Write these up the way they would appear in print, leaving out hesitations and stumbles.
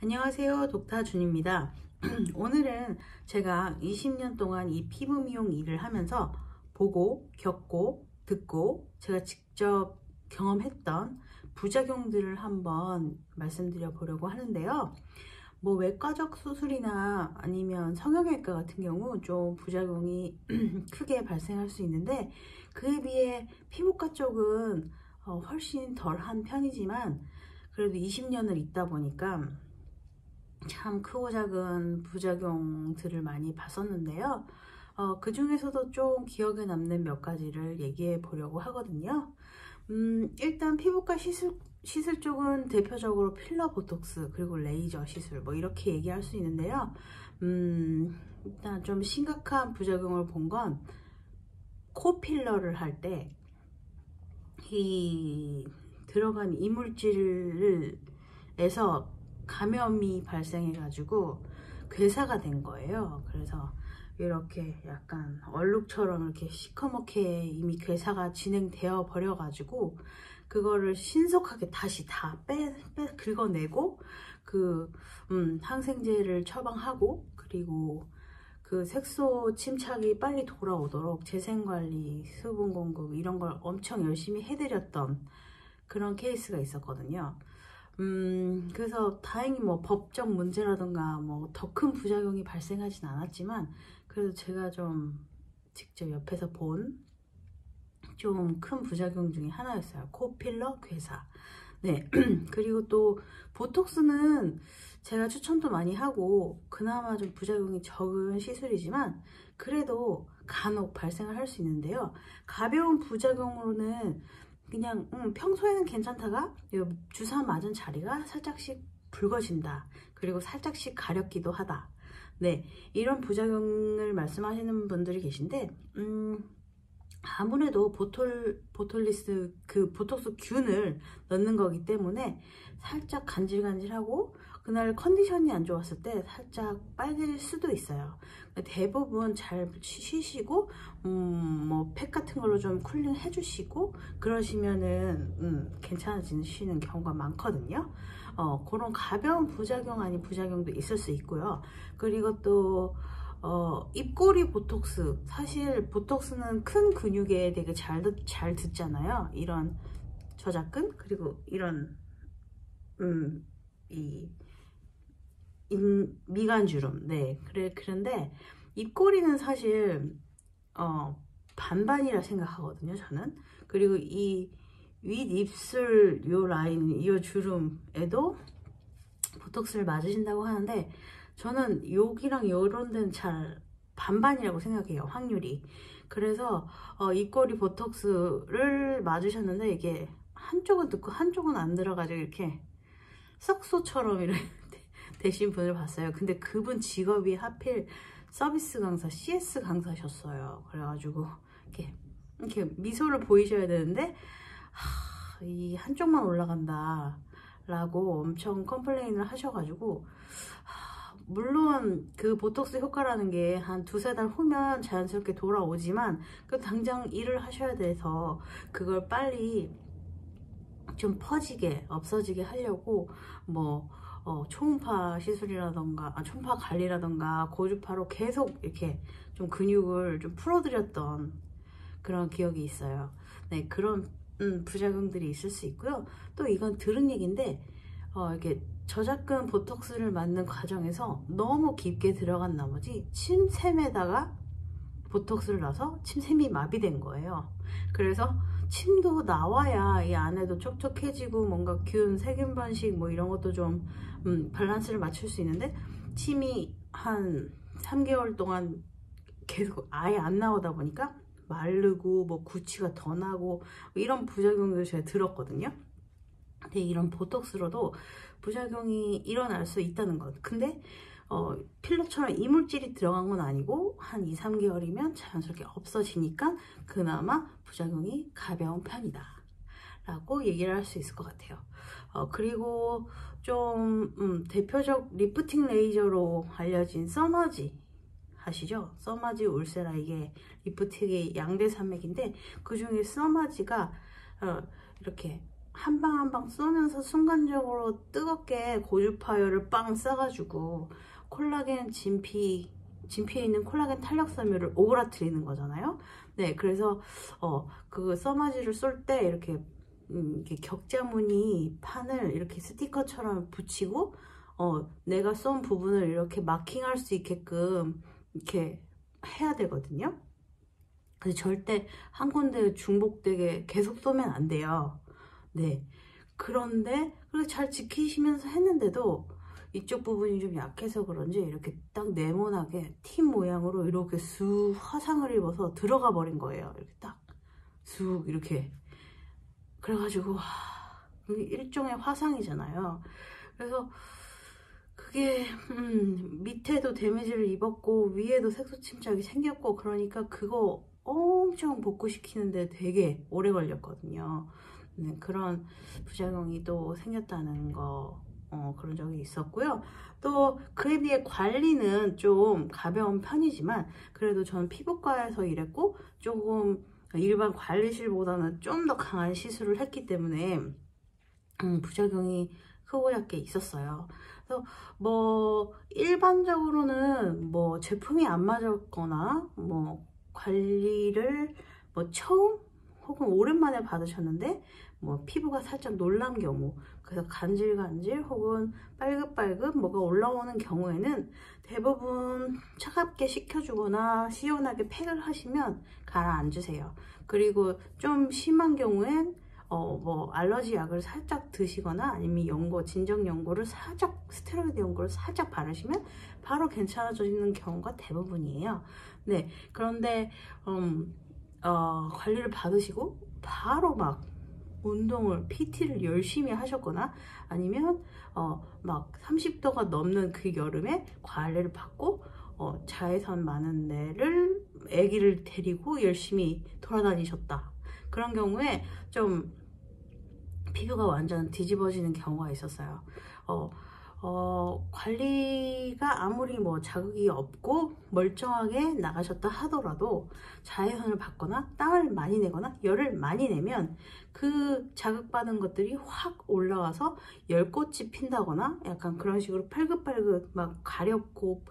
안녕하세요, 독타준입니다. 오늘은 제가 20년 동안 이 피부 미용 일을 하면서 보고, 겪고, 듣고 제가 직접 경험했던 부작용들을 한번 말씀드려 보려고 하는데요. 뭐 외과적 수술이나 아니면 성형외과 같은 경우 좀 부작용이 크게 발생할 수 있는데, 그에 비해 피부과 쪽은 훨씬 덜한 편이지만 그래도 20년을 있다 보니까 참 크고 작은 부작용들을 많이 봤었는데요. 그 중에서도 좀 기억에 남는 몇 가지를 얘기해 보려고 하거든요. 일단 피부과 시술 쪽은 대표적으로 필러, 보톡스, 그리고 레이저 시술 뭐 이렇게 얘기할 수 있는데요. 일단 좀 심각한 부작용을 본 건 코 필러를 할 때 이 들어간 이물질에서 감염이 발생해 가지고 괴사가 된 거예요. 그래서 이렇게 약간 얼룩처럼 이렇게 시커멓게 이미 괴사가 진행되어 버려 가지고 그거를 신속하게 다시 다 긁어내고 항생제를 처방하고, 그리고 그 색소 침착이 빨리 돌아오도록 재생관리, 수분 공급 이런 걸 엄청 열심히 해드렸던 그런 케이스가 있었거든요. 그래서 다행히 뭐 법적 문제라든가 뭐 더 큰 부작용이 발생하진 않았지만, 그래도 제가 좀 직접 옆에서 본 좀 큰 부작용 중에 하나였어요. 코 필러 괴사. 네. 그리고 또 보톡스는 제가 추천도 많이 하고 그나마 좀 부작용이 적은 시술이지만 그래도 간혹 발생을 할 수 있는데요. 가벼운 부작용으로는 그냥 평소에는 괜찮다가 주사 맞은 자리가 살짝씩 붉어진다, 그리고 살짝씩 가렵기도 하다. 네, 이런 부작용을 말씀하시는 분들이 계신데, 아무래도 보톨리스 그 보톡스 균을 넣는 거기 때문에 살짝 간질간질하고 그날 컨디션이 안 좋았을 때 살짝 빨개질 수도 있어요. 대부분 잘 쉬시고 뭐 팩 같은 걸로 좀 쿨링 해주시고 그러시면은 괜찮아지시는 경우가 많거든요. 그런 가벼운 부작용 아닌 부작용도 있을 수 있고요. 그리고 또 입꼬리 보톡스, 사실 보톡스는 큰 근육에 되게 잘 듣잖아요. 이런 저작근, 그리고 이런 이 미간주름. 네, 그런데 입꼬리는 사실 반반이라 생각하거든요, 저는. 그리고 이 윗입술 요 라인, 요 주름에도 보톡스를 맞으신다고 하는데, 저는 여기랑 요런 데는 잘 반반이라고 생각해요, 확률이. 그래서 입꼬리 보톡스를 맞으셨는데 이게 한쪽은 듣고 한쪽은 안 들어가지고 이렇게 썩소처럼 이렇게 되신 분을 봤어요. 근데 그분 직업이 하필 서비스 강사, CS 강사셨어요. 그래가지고 이렇게 미소를 보이셔야 되는데 이 한쪽만 올라간다 라고 엄청 컴플레인을 하셔가지고, 물론 그 보톡스 효과라는 게 한 두세 달 후면 자연스럽게 돌아오지만 그 당장 일을 하셔야 돼서 그걸 빨리 좀 퍼지게 없어지게 하려고 뭐 초음파 시술이라던가 초음파 관리라던가 고주파로 계속 이렇게 좀 근육을 좀 풀어드렸던 그런 기억이 있어요. 네, 그런 부작용들이 있을 수 있고요. 또 이건 들은 얘기인데 이렇게 저작근 보톡스를 맞는 과정에서 너무 깊게 들어간 나머지 침샘에다가 보톡스를 넣어서 침샘이 마비된 거예요. 그래서 침도 나와야 이 안에도 촉촉해지고 뭔가 세균 번식 뭐 이런 것도 좀 밸런스를 맞출 수 있는데, 침이 한 3개월 동안 계속 아예 안 나오다 보니까 마르고 뭐 구취가 더 나고 이런 부작용을 제가 들었거든요. 근데 이런 보톡스로도 부작용이 일어날 수 있다는 것. 근데 필러처럼 이물질이 들어간 건 아니고 한 2, 3개월이면 자연스럽게 없어지니까 그나마 부작용이 가벼운 편이다 라고 얘기를 할 수 있을 것 같아요. 그리고 좀 대표적 리프팅 레이저로 알려진 써머지 아시죠? 써머지 울세라, 이게 리프팅의 양대 산맥인데 그 중에 써머지가 이렇게 한 방 한 방 쏘면서 순간적으로 뜨겁게 고주파열을 빵 쏴가지고 콜라겐 진피에 있는 콜라겐 탄력 섬유를 오그라뜨리는 거잖아요. 네, 그래서 그 써마지를 쏠 때 이렇게 격자무늬 판을 이렇게 스티커처럼 붙이고 내가 쏜 부분을 이렇게 마킹할 수 있게끔 이렇게 해야 되거든요. 그래서 절대 한 군데 중복되게 계속 쏘면 안 돼요. 네. 그런데 그렇게 잘 지키시면서 했는데도 이쪽 부분이 좀 약해서 그런지 이렇게 딱 네모나게 팀 모양으로 이렇게 쑥 화상을 입어서 들어가 버린 거예요. 이렇게 딱 쑥 이렇게. 그래가지고 일종의 화상이잖아요. 그래서 그게 밑에도 데미지를 입었고 위에도 색소 침착이 생겼고, 그러니까 그거 엄청 복구시키는데 되게 오래 걸렸거든요. 네, 그런 부작용이 또 생겼다는 거 그런 적이 있었고요. 또 그에 비해 관리는 좀 가벼운 편이지만 그래도 저는 피부과에서 일했고 조금 일반 관리실보다는 좀 더 강한 시술을 했기 때문에 부작용이 크고 작게 있었어요. 그래서 뭐 일반적으로는 뭐 제품이 안 맞았거나 뭐 관리를 뭐 처음 혹은 오랜만에 받으셨는데 뭐 피부가 살짝 놀란 경우, 그래서 간질간질 혹은 빨긋빨긋 뭐가 올라오는 경우에는 대부분 차갑게 식혀주거나 시원하게 팩을 하시면 가라앉으세요. 그리고 좀 심한 경우엔 뭐 알러지 약을 살짝 드시거나 아니면 연고, 진정 연고를 살짝, 스테로이드 연고를 살짝 바르시면 바로 괜찮아지는 경우가 대부분이에요. 네, 그런데 관리를 받으시고 바로 막 운동을, PT를 열심히 하셨거나 아니면 막 30도가 넘는 그 여름에 관리를 받고 자외선 많은 데를 아기를 데리고 열심히 돌아다니셨다. 그런 경우에 좀 피부가 완전 뒤집어지는 경우가 있었어요. 관리가 아무리 뭐 자극이 없고 멀쩡하게 나가셨다 하더라도 자외선을 받거나 땀을 많이 내거나 열을 많이 내면 그 자극받은 것들이 확 올라와서 열꽃이 핀다거나 약간 그런 식으로 팔긋팔긋 막 가렵고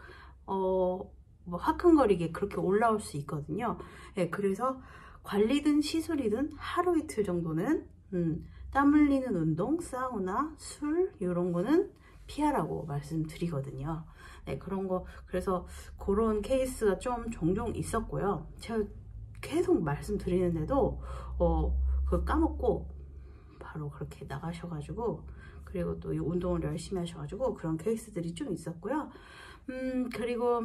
뭐 화끈거리게 그렇게 올라올 수 있거든요. 네, 그래서 관리든 시술이든 하루 이틀 정도는 땀 흘리는 운동, 사우나, 술 이런 거는 피하라고 말씀드리거든요. 네, 그런 거, 그래서 그런 케이스가 좀 종종 있었고요. 제가 계속 말씀드리는데도 그걸 까먹고 바로 그렇게 나가셔가지고, 그리고 또 이 운동을 열심히 하셔가지고 그런 케이스들이 좀 있었고요. 그리고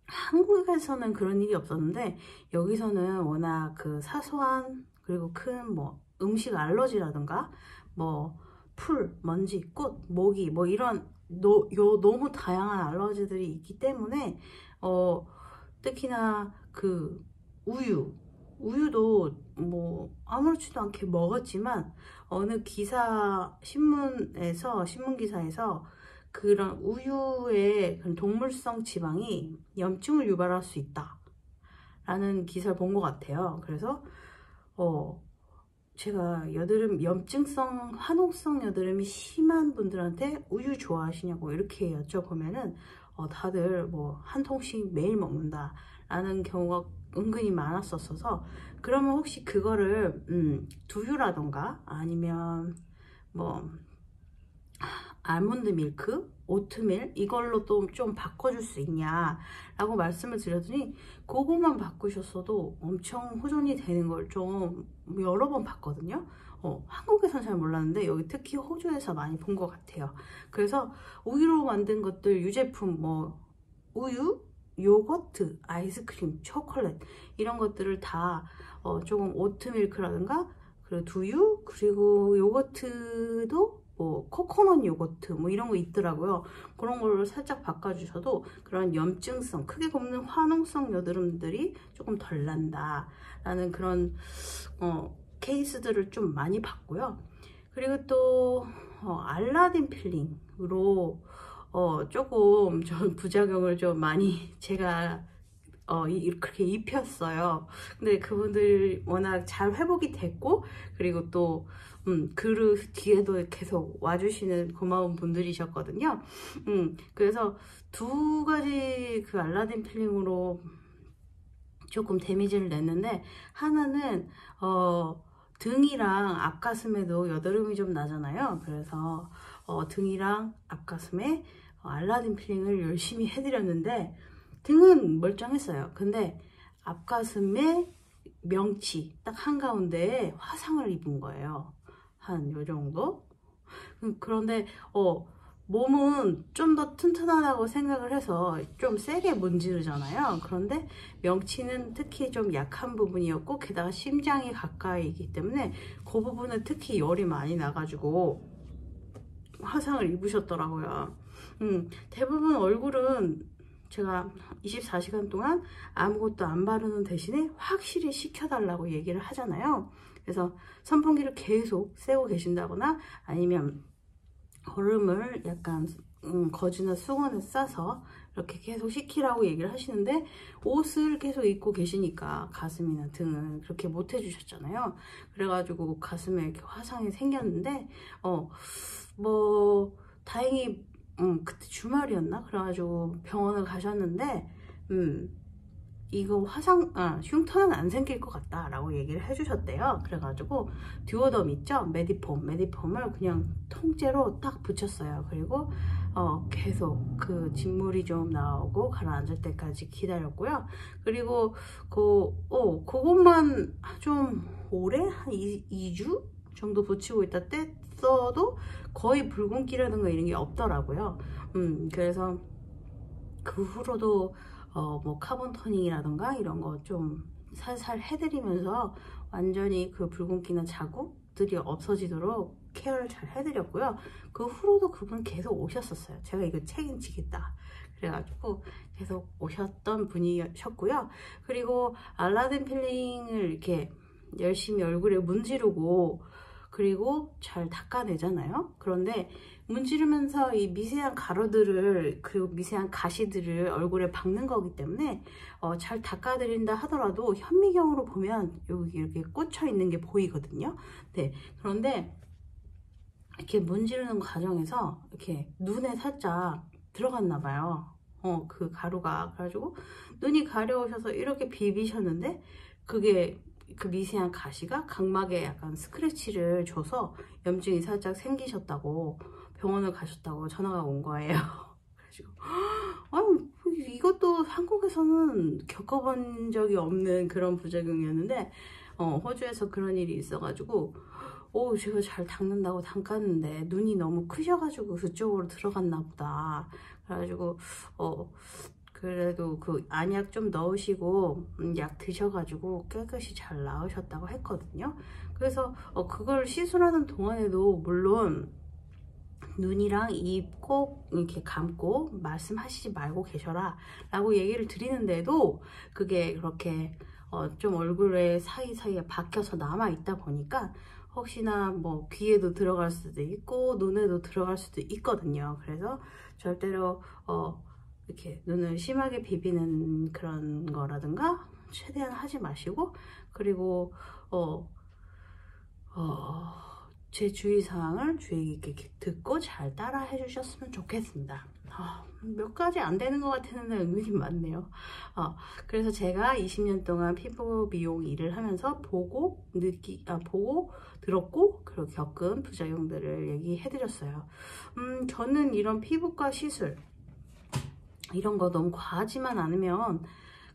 한국에서는 그런 일이 없었는데 여기서는 워낙 그 사소한 그리고 큰 뭐 음식 알러지라든가 뭐 풀, 먼지, 꽃, 모기 뭐 이런 너무 다양한 알러지들이 있기 때문에 특히나 그 우유도 뭐 아무렇지도 않게 먹었지만 어느 신문 기사에서 그런 우유의 그런 동물성 지방이 염증을 유발할 수 있다 라는 기사를 본 것 같아요. 그래서 제가 여드름, 염증성, 화농성 여드름이 심한 분들한테 우유 좋아하시냐고 이렇게 여쭤보면은 다들 뭐 한 통씩 매일 먹는다 라는 경우가 은근히 많았었어서, 그러면 혹시 그거를 두유라던가 아니면 뭐 알몬드 밀크, 오트밀 이걸로 또 좀 바꿔줄 수 있냐 라고 말씀을 드렸더니 그거만 바꾸셨어도 엄청 호전이 되는 걸 좀 여러 번 봤거든요. 한국에서는 잘 몰랐는데 여기 특히 호주에서 많이 본 것 같아요. 그래서 우유로 만든 것들, 유제품 뭐 우유, 요거트, 아이스크림, 초콜릿 이런 것들을 다 조금 오트밀크라든가 그리고 두유, 그리고 요거트도 뭐 코코넛 요거트 뭐 이런 거 있더라고요. 그런 걸로 살짝 바꿔주셔도 그런 염증성, 크게 곱는 화농성 여드름들이 조금 덜 난다 라는 그런 케이스들을 좀 많이 봤고요. 그리고 또 알라딘 필링으로 조금 전 부작용을 좀 많이 제가 그렇게 입혔어요. 근데 그분들 워낙 잘 회복이 됐고, 그리고 또 그 뒤에도 계속 와주시는 고마운 분들이셨거든요. 그래서 두 가지 그 알라딘 필링으로 조금 데미지를 냈는데, 하나는 등이랑 앞가슴에도 여드름이 좀 나잖아요. 그래서 등이랑 앞가슴에 알라딘 필링을 열심히 해드렸는데 등은 멀쩡했어요. 근데 앞가슴에 명치 딱 한가운데에 화상을 입은 거예요. 한 요 정도? 그런데 몸은 좀 더 튼튼하다고 생각을 해서 좀 세게 문지르잖아요. 그런데 명치는 특히 좀 약한 부분이었고, 게다가 심장이 가까이이기 때문에 그 부분은 특히 열이 많이 나가지고 화상을 입으셨더라고요. 대부분 얼굴은 제가 24시간 동안 아무것도 안 바르는 대신에 확실히 식혀달라고 얘기를 하잖아요. 그래서 선풍기를 계속 쐬고 계신다거나, 아니면 얼음을 약간 거즈나 수건에 싸서 이렇게 계속 식히라고 얘기를 하시는데, 옷을 계속 입고 계시니까 가슴이나 등을 그렇게 못 해주셨잖아요. 그래가지고 가슴에 이렇게 화상이 생겼는데 뭐 다행히 그때 주말이었나? 그래가지고 병원을 가셨는데 이거 흉터는 안 생길 것 같다 라고 얘기를 해주셨대요. 그래가지고 듀오덤 있죠? 메디폼을 그냥 통째로 딱 붙였어요. 그리고 계속 그 진물이 좀 나오고 가라앉을 때까지 기다렸고요. 그리고 그것만 좀 오래 한 2주 정도 붙이고 있다 뗐어도 거의 붉은기라든가 이런 게 없더라고요. 그래서 그 후로도 뭐 카본 토닝이라든가 이런 거 좀 살살 해드리면서 완전히 그 붉은기나 자국들이 없어지도록 케어를 잘 해드렸고요. 그 후로도 그분 계속 오셨었어요. 제가 이거 책임지겠다 그래가지고 계속 오셨던 분이셨고요. 그리고 알라딘 필링을 이렇게 열심히 얼굴에 문지르고 그리고 잘 닦아내잖아요. 그런데 문지르면서 이 미세한 가루들을, 그리고 미세한 가시들을 얼굴에 박는 거기 때문에 잘 닦아드린다 하더라도 현미경으로 보면 여기 이렇게 꽂혀 있는 게 보이거든요. 네, 그런데 이렇게 문지르는 과정에서 이렇게 눈에 살짝 들어갔나 봐요. 그 가루가. 그래가지고 눈이 가려우셔서 이렇게 비비셨는데 그게 그 미세한 가시가 각막에 약간 스크래치를 줘서 염증이 살짝 생기셨다고 병원을 가셨다고 전화가 온 거예요. 그래가지고 이것도 한국에서는 겪어본 적이 없는 그런 부작용이었는데 호주에서 그런 일이 있어가지고 제가 잘 닦는다고 닦았는데 눈이 너무 크셔가지고 그쪽으로 들어갔나 보다. 그래가지고 그래도 그 안약 좀 넣으시고 약 드셔가지고 깨끗이 잘 나으셨다고 했거든요. 그래서 그걸 시술하는 동안에도 물론 눈이랑 입 꼭 이렇게 감고 말씀하시지 말고 계셔라 라고 얘기를 드리는데도 그게 그렇게 좀 얼굴에 사이사이에 박혀서 남아 있다 보니까 혹시나 뭐 귀에도 들어갈 수도 있고 눈에도 들어갈 수도 있거든요. 그래서 절대로 이렇게 눈을 심하게 비비는 그런 거라든가 최대한 하지 마시고, 그리고 제 주의사항을 주의 깊게 듣고 잘 따라 해주셨으면 좋겠습니다. 몇 가지 안 되는 것 같았는데 은근히 많네요. 그래서 제가 20년 동안 피부 미용 일을 하면서 보고 들었고 그리고 겪은 부작용들을 얘기해드렸어요. 저는 이런 피부과 시술 이런 거 너무 과하지만 않으면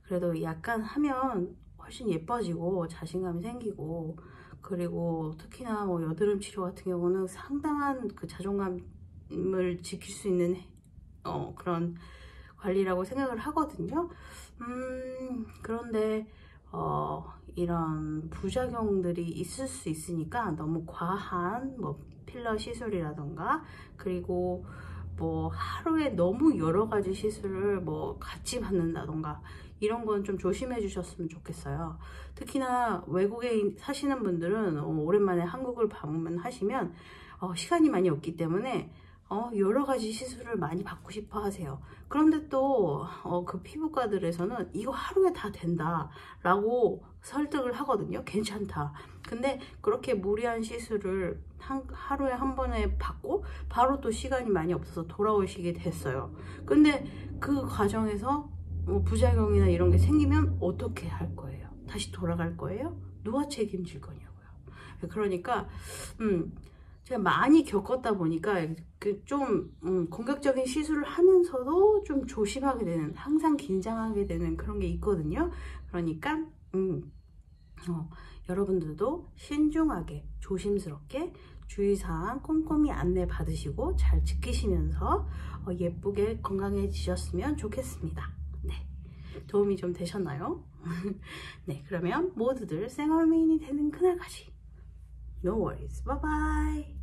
그래도 약간 하면 훨씬 예뻐지고 자신감이 생기고, 그리고 특히나 뭐 여드름 치료 같은 경우는 상당한 그 자존감을 지킬 수 있는 그런 관리라고 생각을 하거든요. 그런데 이런 부작용들이 있을 수 있으니까 너무 과한 뭐 필러 시술이라던가, 그리고 뭐 하루에 너무 여러 가지 시술을 뭐 같이 받는다던가 이런 건 좀 조심해 주셨으면 좋겠어요. 특히나 외국에 사시는 분들은 오랜만에 한국을 방문하시면 시간이 많이 없기 때문에 여러 가지 시술을 많이 받고 싶어 하세요. 그런데 또 그 피부과들에서는 이거 하루에 다 된다 라고 설득을 하거든요. 괜찮다. 근데 그렇게 무리한 시술을 하루에 한 번에 받고 바로 또 시간이 많이 없어서 돌아오시게 됐어요. 근데 그 과정에서 부작용이나 이런 게 생기면 어떻게 할 거예요? 다시 돌아갈 거예요? 누가 책임질 거냐고요. 그러니까 제가 많이 겪었다 보니까 좀 공격적인 시술을 하면서도 좀 조심하게 되는, 항상 긴장하게 되는 그런 게 있거든요. 그러니까 여러분들도 신중하게 조심스럽게 주의사항 꼼꼼히 안내 받으시고 잘 지키시면서 예쁘게 건강해지셨으면 좋겠습니다. 네, 도움이 좀 되셨나요? 네, 그러면 모두들 생얼미인이 되는 그날까지 No worries. Bye bye.